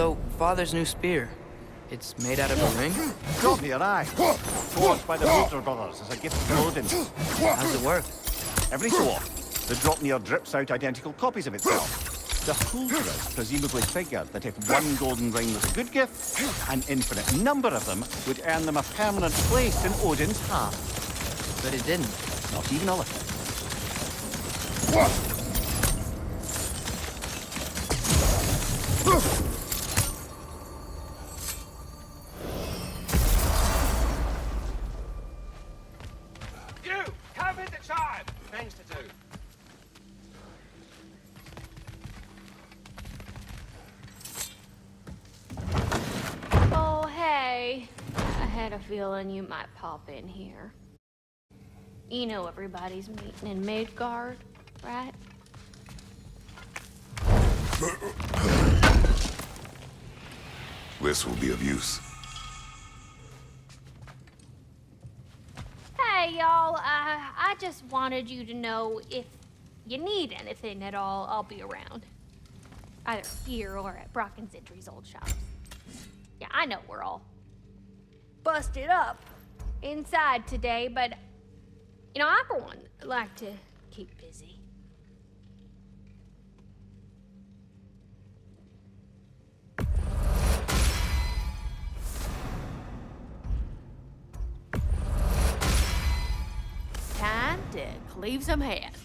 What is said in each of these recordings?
So, Father's new spear, it's made out of a ring? Drop me your eye. Forged by the Bolter brothers as a gift to Odin. How's it work? Every so often, the Dropnir drips out identical copies of itself. The Huldras presumably figured that if one golden ring was a good gift, an infinite number of them would earn them a permanent place in Odin's heart. But it didn't. Not even a little. You! Come in the time! Things to do. Oh, hey. I had a feeling you might pop in here. You know everybody's meeting in Midgard, right? This will be of use. Hey, y'all. I just wanted you to know if you need anything at all, I'll be around. Either here or at Brock and Zidri's old shops. Yeah, I know we're all busted up inside today, but, you know, I, for one, like to keep busy. Time to cleave some heads.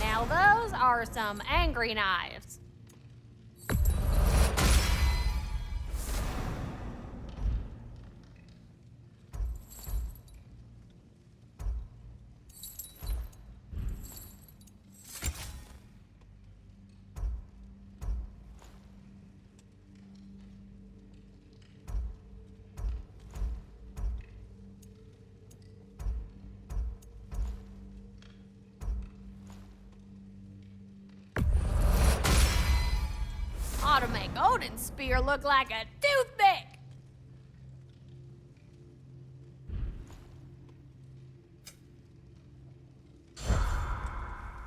Now those are some angry knives. Ought to make Odin's spear look like a toothpick.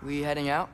We heading out?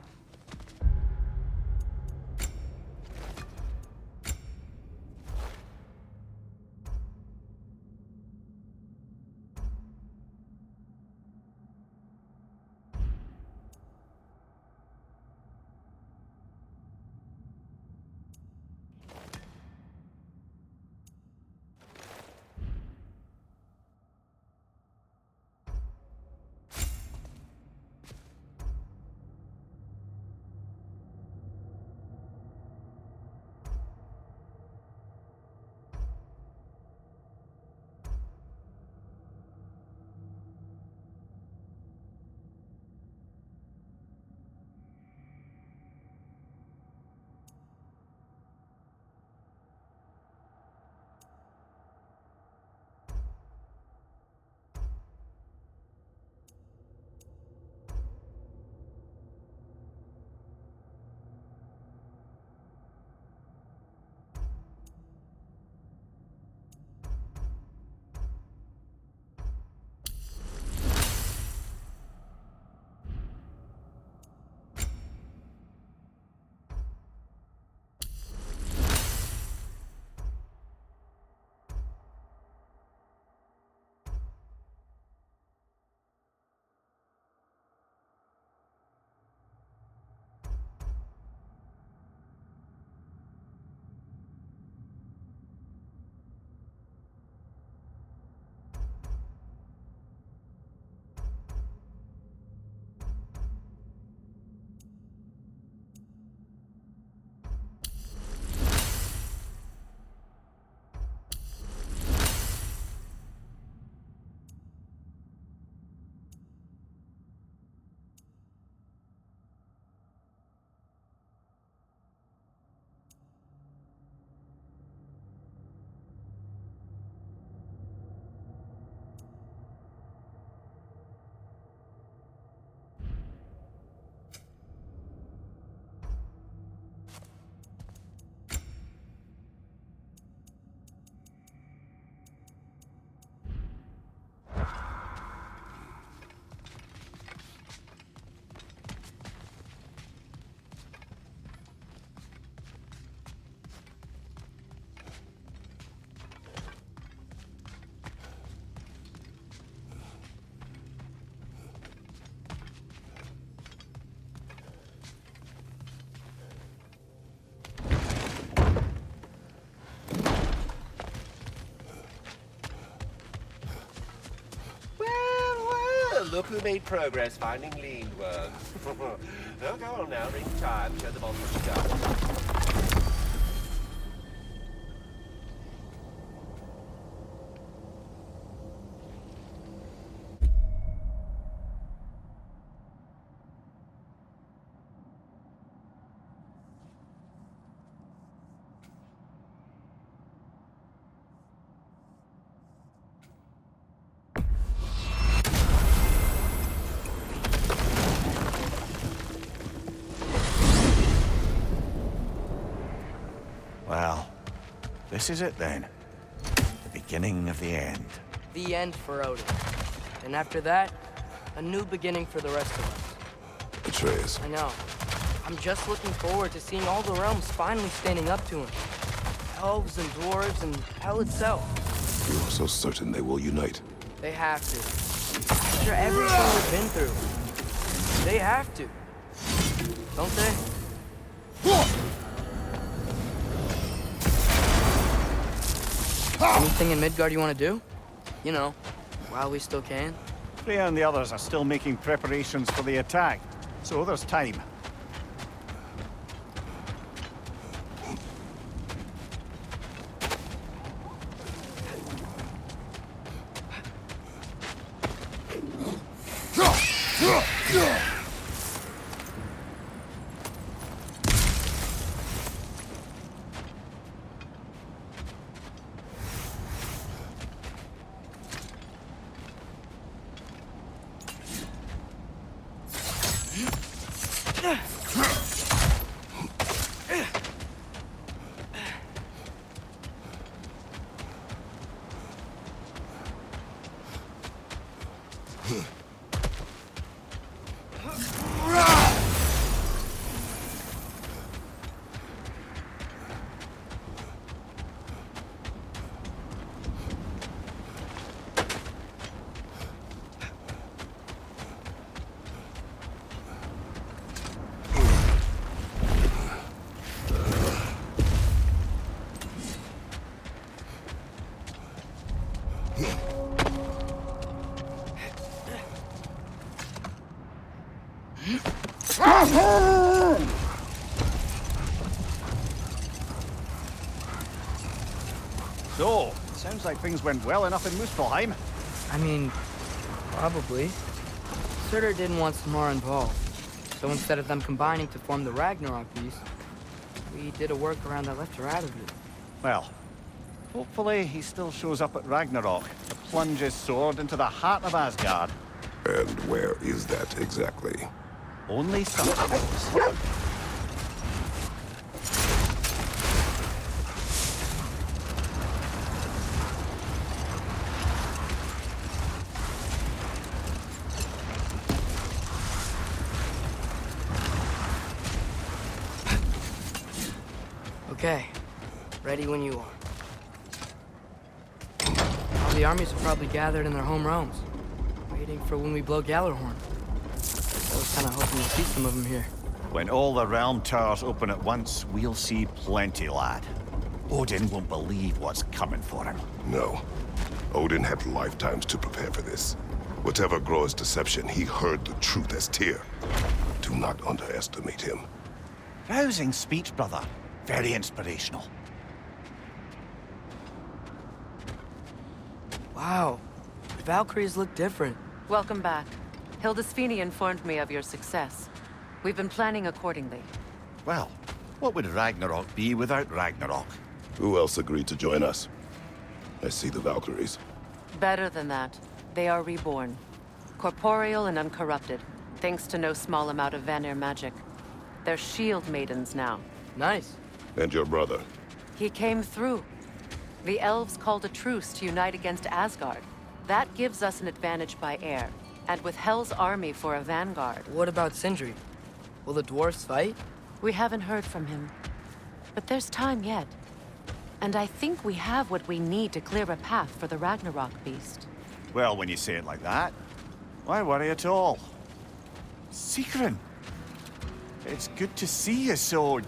Look who made progress finding lean worms. Oh, go on now, ring time, show them all what you got. Well, this is it then. The beginning of the end. The end for Odin. And after that, a new beginning for the rest of us. Atreus, I know. I'm just looking forward to seeing all the realms finally standing up to him. Elves and dwarves and hell itself. you are so certain they will unite. They have to. After everything we've been through. They have to. Don't they? Anything in Midgard you want to do? You know, while we still can. Freya and the others are still making preparations for the attack, so there's time. So, sounds like things went well enough in Muspelheim. I mean, probably. Surtur didn't want Samara involved. So instead of them combining to form the Ragnarok beast, we did a workaround that left her out of it. Well, hopefully he still shows up at Ragnarok to plunge his sword into the heart of Asgard. And where is that exactly? Only sometimes. Okay, ready when you are. All the armies are probably gathered in their home realms, waiting for when we blow Gjallarhorn. I was kind of hoping to see some of them here. When all the realm towers open at once, we'll see plenty, lad. Odin won't believe what's coming for him. No. Odin had lifetimes to prepare for this. Whatever Groa's deception, he heard the truth as Tyr. Do not underestimate him. Rousing speech, brother. Very inspirational. Wow, the Valkyries look different. Welcome back. Hildisvini informed me of your success. We've been planning accordingly. Well, what would Ragnarok be without Ragnarok? Who else agreed to join us? I see the Valkyries. Better than that, they are reborn. Corporeal and uncorrupted, thanks to no small amount of Vanir magic. They're shield maidens now. Nice. And your brother? He came through. The elves called a truce to unite against Asgard. That gives us an advantage by air, and with Hell's army for a vanguard. What about Sindri? Will the dwarves fight? We haven't heard from him. But there's time yet. And I think we have what we need to clear a path for the Ragnarok beast. Well, when you say it like that, why worry at all? Sigrun, it's good to see you so...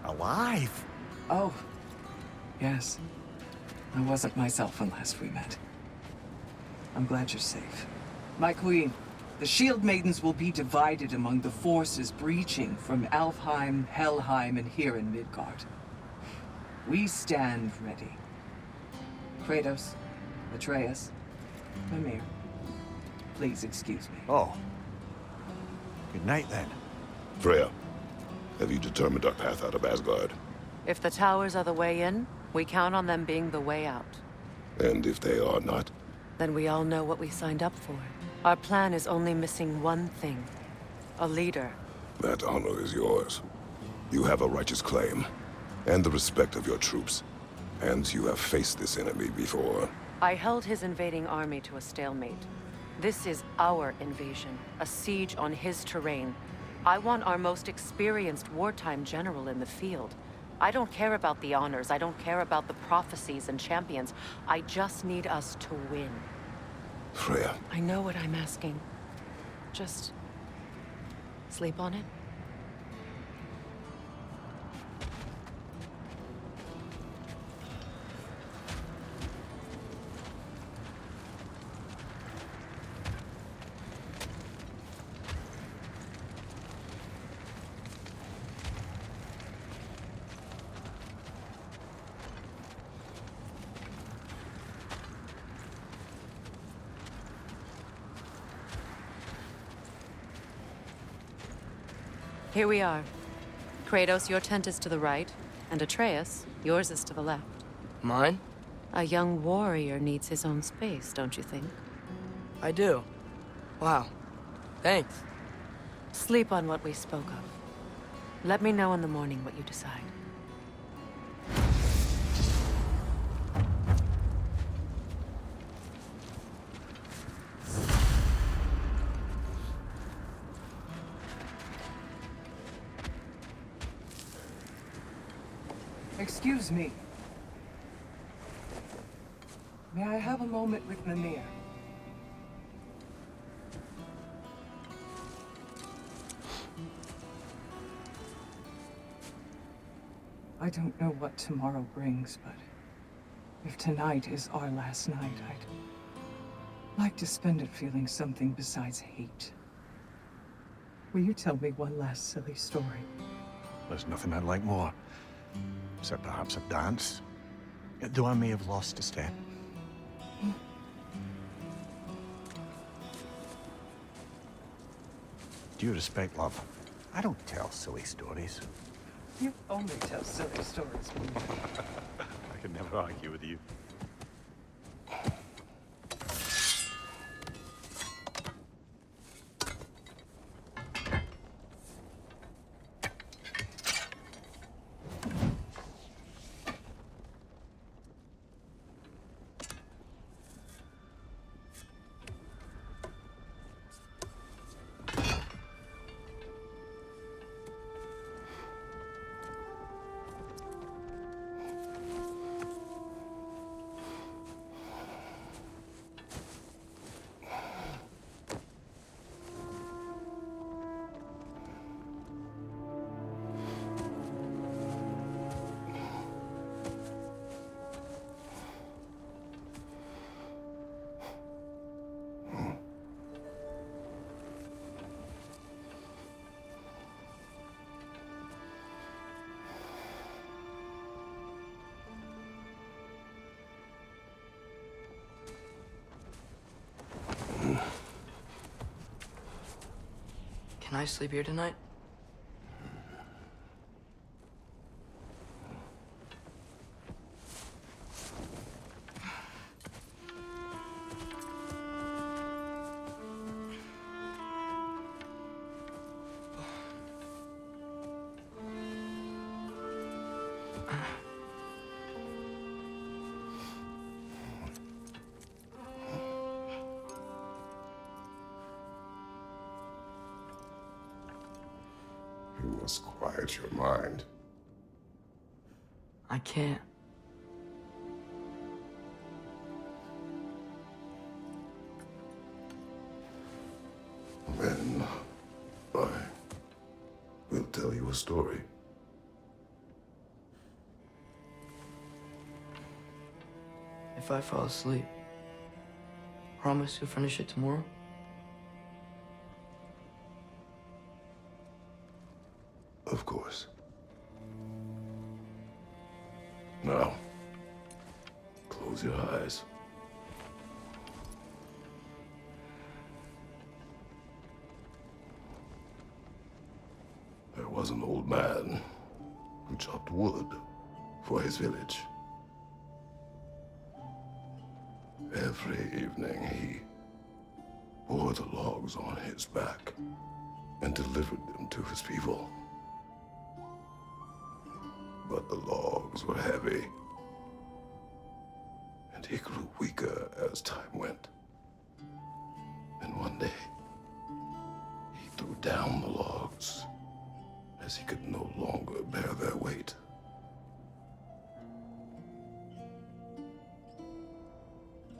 alive. Oh, yes. I wasn't myself when last we met. I'm glad you're safe. My queen, the Shield Maidens will be divided among the forces breaching from Alfheim, Helheim, and here in Midgard. We stand ready. Kratos, Atreus, Mimir, please excuse me. Oh. Good night, then. Freya, have you determined our path out of Asgard? If the towers are the way in, we count on them being the way out. And if they are not? Then we all know what we signed up for. Our plan is only missing one thing. A leader. That honor is yours. You have a righteous claim, and the respect of your troops. And you have faced this enemy before. I held his invading army to a stalemate. This is our invasion, a siege on his terrain. I want our most experienced wartime general in the field. I don't care about the honors, I don't care about the prophecies and champions. I just need us to win. Freya. I know what I'm asking. Just sleep on it. Here we are. Kratos, your tent is to the right, and Atreus, yours is to the left. Mine? A young warrior needs his own space, don't you think? I do. Wow. Thanks. Sleep on what we spoke of. Let me know in the morning what you decide. Excuse me. May I have a moment with Mimir? I don't know what tomorrow brings, but if tonight is our last night, I'd like to spend it feeling something besides hate. Will you tell me one last silly story? There's nothing I'd like more. Except perhaps a dance. Though I may have lost a step. Due respect, love, I don't tell silly stories. You only tell silly stories when you... I can never argue with you. Can I sleep here tonight? You must quiet your mind. I can't. Then I will tell you a story. If I fall asleep, promise you'll finish it tomorrow? Of course. Now, close your eyes. There was an old man who chopped wood for his village. Every evening he bore the logs on his back and delivered them to his people. But the logs were heavy, and he grew weaker as time went. And one day, he threw down the logs as he could no longer bear their weight.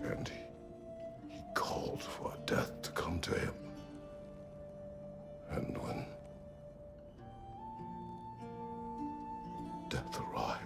And he called for death to come to him. And when death arrived,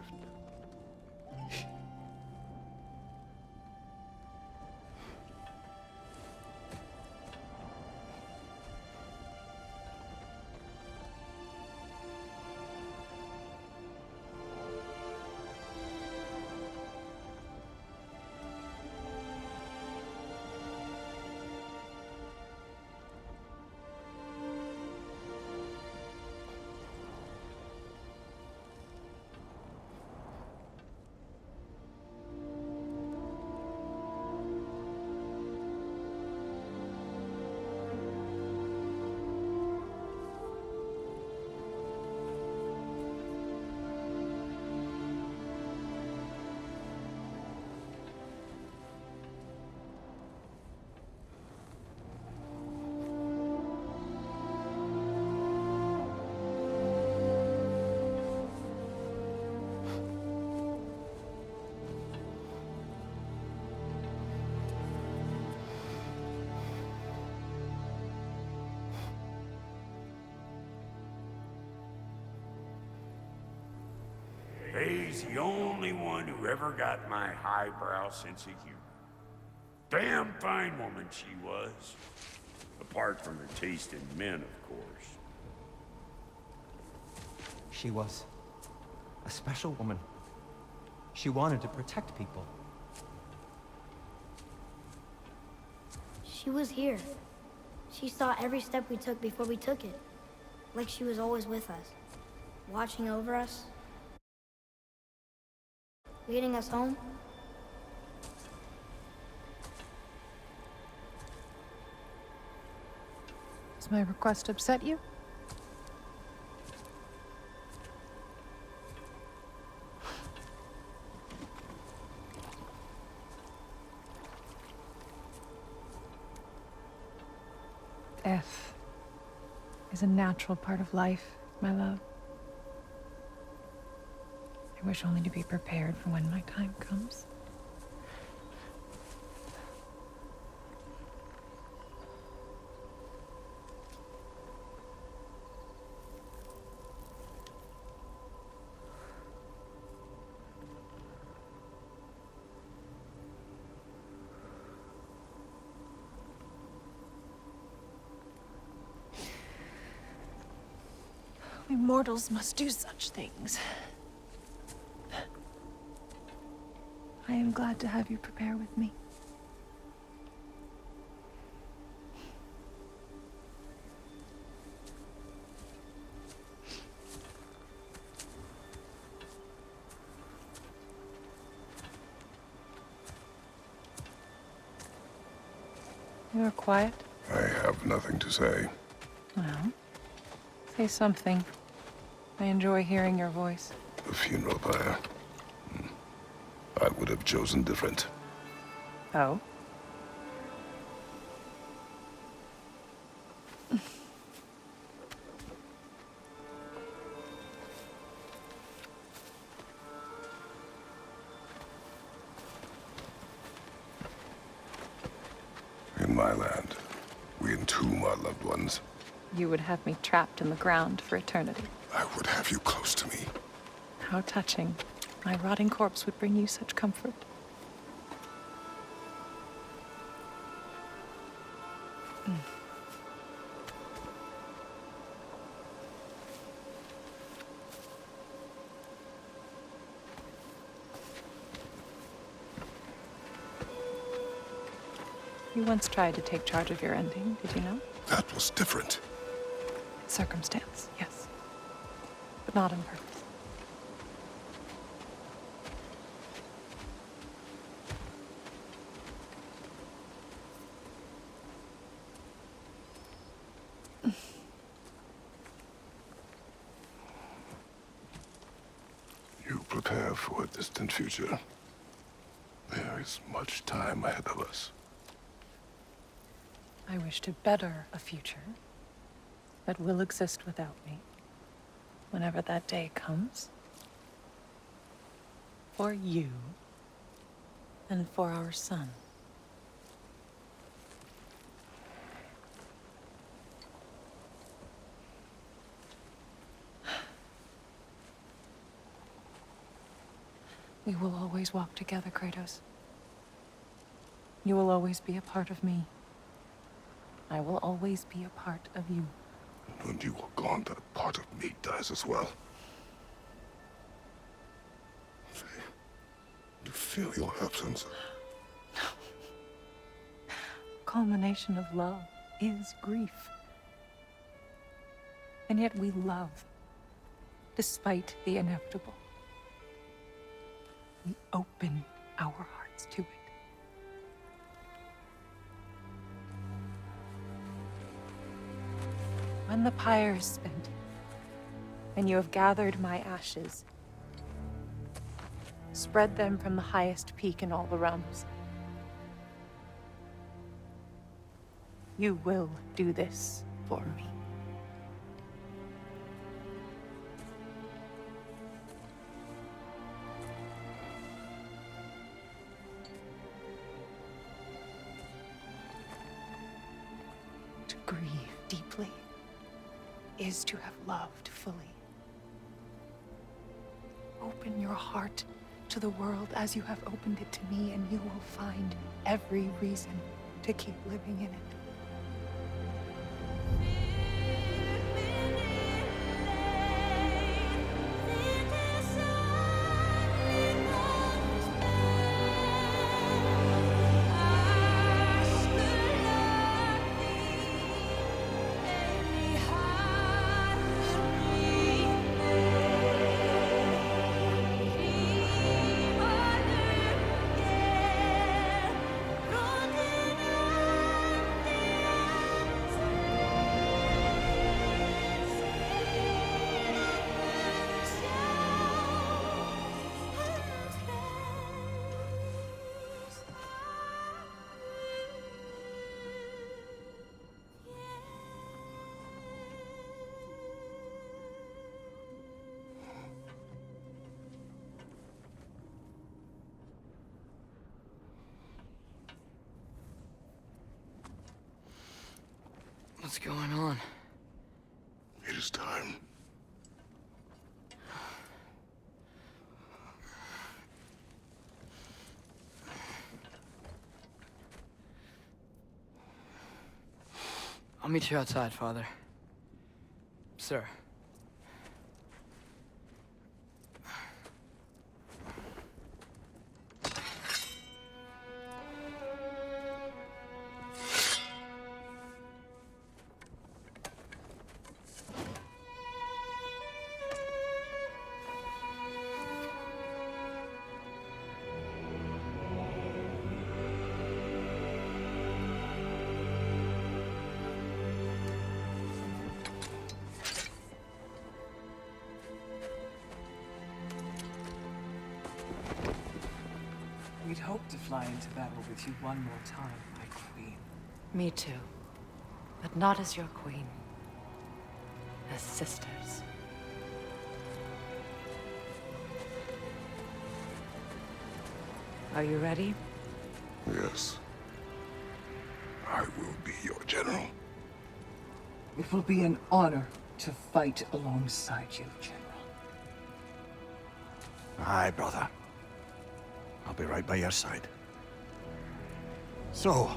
He's the only one who ever got my highbrow sense of humor. Damn fine woman she was. Apart from her taste in men, of course. She was a special woman. She wanted to protect people. She was here. She saw every step we took before we took it. Like she was always with us, watching over us, leading us home. Does my request upset you? Death is a natural part of life, my love. I wish only to be prepared for when my time comes. We mortals must do such things. I am glad to have you prepare with me. You are quiet. I have nothing to say. Well, say something. I enjoy hearing your voice. The funeral pyre. I would have chosen different. Oh? In my land, we entomb our loved ones. You would have me trapped in the ground for eternity. I would have you close to me. How touching. My rotting corpse would bring you such comfort. You once tried to take charge of your ending, did you know? That was different. Circumstance, yes. But not on purpose. You prepare for a distant future. There is much time ahead of us. I wish to better a future that will exist without me, whenever that day comes. For you, and for our son. We will always walk together, Kratos. You will always be a part of me. I will always be a part of you. And when you are gone, that part of me dies as well. You feel your absence. Culmination of love is grief. And yet we love, despite the inevitable. We open our hearts to it. When the pyre is spent, and you have gathered my ashes, spread them from the highest peak in all the realms. You will do this for me. To grieve deeply is to have loved fully. Open your heart to the world as you have opened it to me, and you will find every reason to keep living in it. What's going on? It is time. I'll meet you outside, Father. Sir. We'd hoped to fly into battle with you one more time, my queen. Me too. But not as your queen. As sisters. Are you ready? Yes. I will be your general. It will be an honor to fight alongside you, General. Aye, brother. I'll be right by your side. So,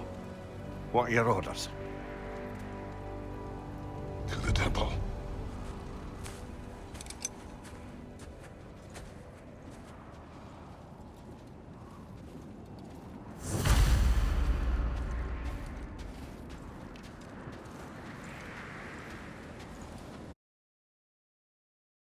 what are your orders?